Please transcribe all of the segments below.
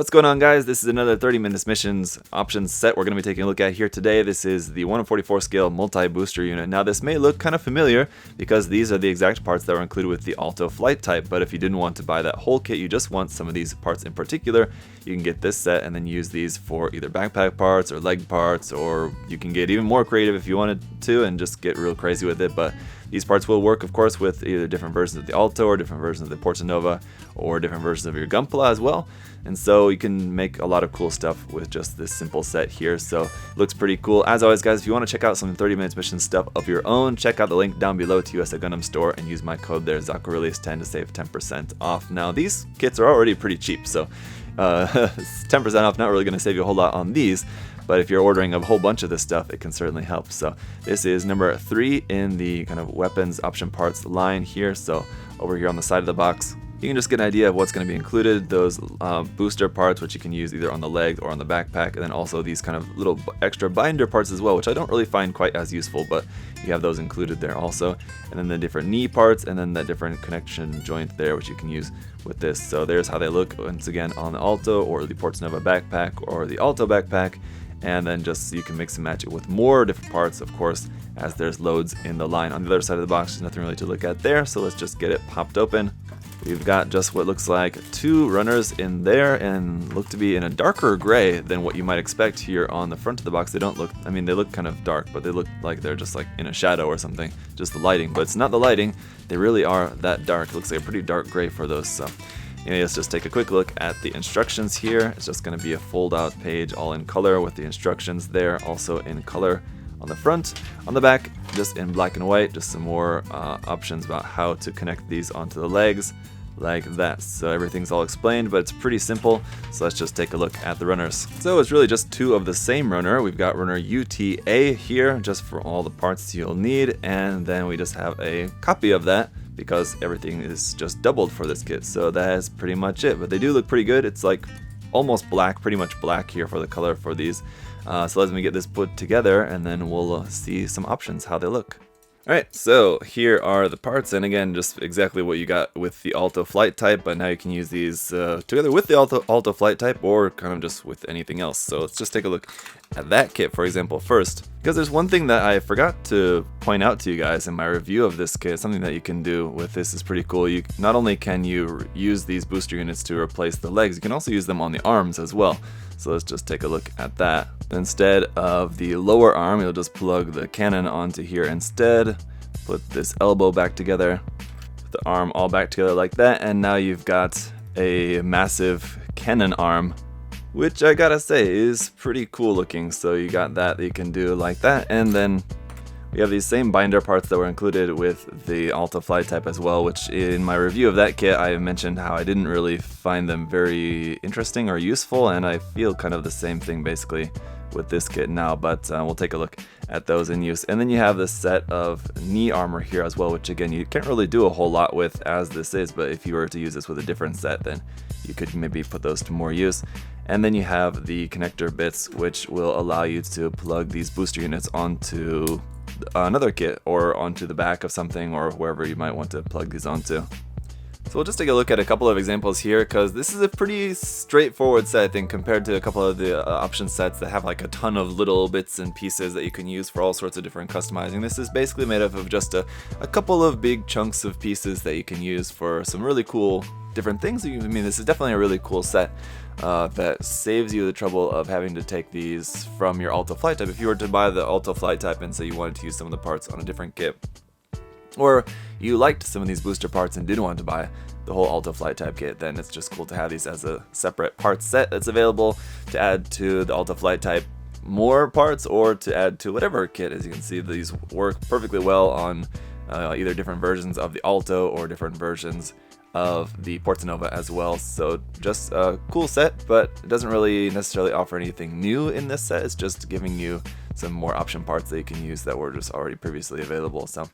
What's going on, guys? This is another 30-minute missions options set we're going to be taking a look at here today. This is the 1 in 44 scale multi-booster unit. Now this may look kind of familiar because these are the exact parts that were included with the Alto flight type, but if you didn't want to buy that whole kit, you just want some of these parts in particular, you can get this set and then use these for either backpack parts or leg parts, or you can get even more creative if you wanted to and just get real crazy with it. But these parts will work, of course, with either different versions of the Alto or different versions of the Portanova or different versions of your Gunpla as well. And so you can make a lot of cool stuff with just this simple set here. So it looks pretty cool. As always, guys, if you want to check out some 30 minutes mission stuff of your own, check out the link down below to US at Gundam Store and use my code there, ZakuAurelius10, to save 10% off. Now, these kits are already pretty cheap, so 10% off, not really going to save you a whole lot on these. But if you're ordering a whole bunch of this stuff, it can certainly help. So this is number 3 in the kind of weapons option parts line here. So over here on the side of the box, you can just get an idea of what's going to be included. Those booster parts, which you can use either on the legs or on the backpack, and then also these kind of little extra binder parts as well, which I don't really find quite as useful, but you have those included there also. And then the different knee parts, and then the different connection joint there, which you can use with this. So there's how they look once again on the Alto or the Portanova backpack or the Alto backpack. And then just so you can mix and match it with more different parts, of course, as there's loads in the line. On the other side of the box, there's nothing really to look at there, so let's just get it popped open. We've got just what looks like 2 runners in there and look to be in a darker gray than what you might expect here on the front of the box. They don't look, I mean, they look kind of dark, but they look like they're just like in a shadow or something, just the lighting. But it's not the lighting, they really are that dark. It looks like a pretty dark gray for those. So anyway, let's just take a quick look at the instructions here. It's just going to be a fold-out page all in color with the instructions there, also in color on the front. On the back, just in black and white, just some more options about how to connect these onto the legs, like that. So everything's all explained, but it's pretty simple. So let's just take a look at the runners. So it's really just 2 of the same runner. We've got runner UTA here, just for all the parts you'll need, and then we just have a copy of that, because everything is just doubled for this kit. So that is pretty much it, but they do look pretty good. It's like almost black, pretty much black here for the color for these. So let me get this put together and then we'll see some options, how they look. Alright, so here are the parts, and again, just exactly what you got with the Alto flight type, but now you can use these together with the Alto flight type or kind of just with anything else. So let's just take a look at that kit, for example, first. Because there's one thing that I forgot to point out to you guys in my review of this kit. Something that you can do with this is pretty cool. You not only can you use these booster units to replace the legs, you can also use them on the arms as well. So let's just take a look at that. Instead of the lower arm, you'll just plug the cannon onto here instead. Put this elbow back together, put the arm all back together like that, and now you've got a massive cannon arm, which I gotta say is pretty cool looking. So you got that you can do like that, and then we have these same binder parts that were included with the Alto flight type as well, which in my review of that kit I mentioned how I didn't really find them very interesting or useful, and I feel kind of the same thing basically with this kit now, but we'll take a look at those in use. And then you have this set of knee armor here as well, which again you can't really do a whole lot with as this is, but if you were to use this with a different set, then you could maybe put those to more use. And then you have the connector bits, which will allow you to plug these booster units onto another kit or onto the back of something or wherever you might want to plug these onto. So we'll just take a look at a couple of examples here, because this is a pretty straightforward set, I think, compared to a couple of the option sets that have like a ton of little bits and pieces that you can use for all sorts of different customizing. This is basically made up of just a couple of big chunks of pieces that you can use for some really cool different things. I mean, this is definitely a really cool set that saves you the trouble of having to take these from your Alto flight type. If you were to buy the Alto flight type and say you wanted to use some of the parts on a different kit, or you liked some of these booster parts and didn't want to buy the whole Alto flight type kit, then it's just cool to have these as a separate parts set that's available to add to the Alto flight type more parts, or to add to whatever kit. As you can see, these work perfectly well on either different versions of the Alto or different versions of the Portanova as well. So just a cool set, but it doesn't really necessarily offer anything new in this set. It's just giving you some more option parts that you can use that were just already previously available. So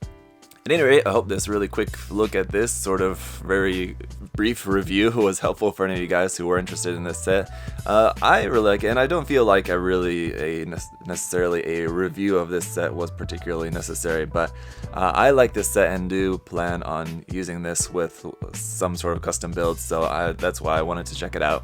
at any rate, I hope this really quick look at this sort of very brief review was helpful for any of you guys who were interested in this set. I really like it, and I don't feel like necessarily a review of this set was particularly necessary, but I like this set and do plan on using this with some sort of custom build, so that's why I wanted to check it out.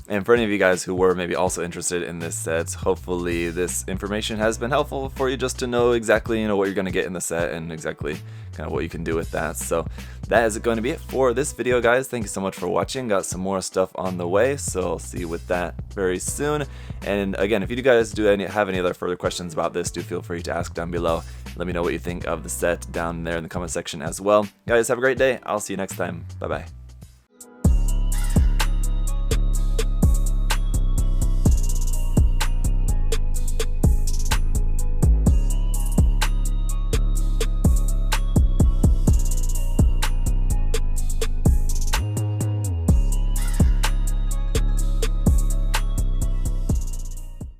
And for any of you guys who were maybe also interested in this set, hopefully this information has been helpful for you just to know exactly, what you're going to get in the set and exactly kind of what you can do with that. So that is going to be it for this video, guys. Thank you so much for watching. Got some more stuff on the way, so I'll see you with that very soon. And again, if you guys have any other further questions about this, do feel free to ask down below. Let me know what you think of the set down there in the comment section as well. Guys, have a great day. I'll see you next time. Bye-bye.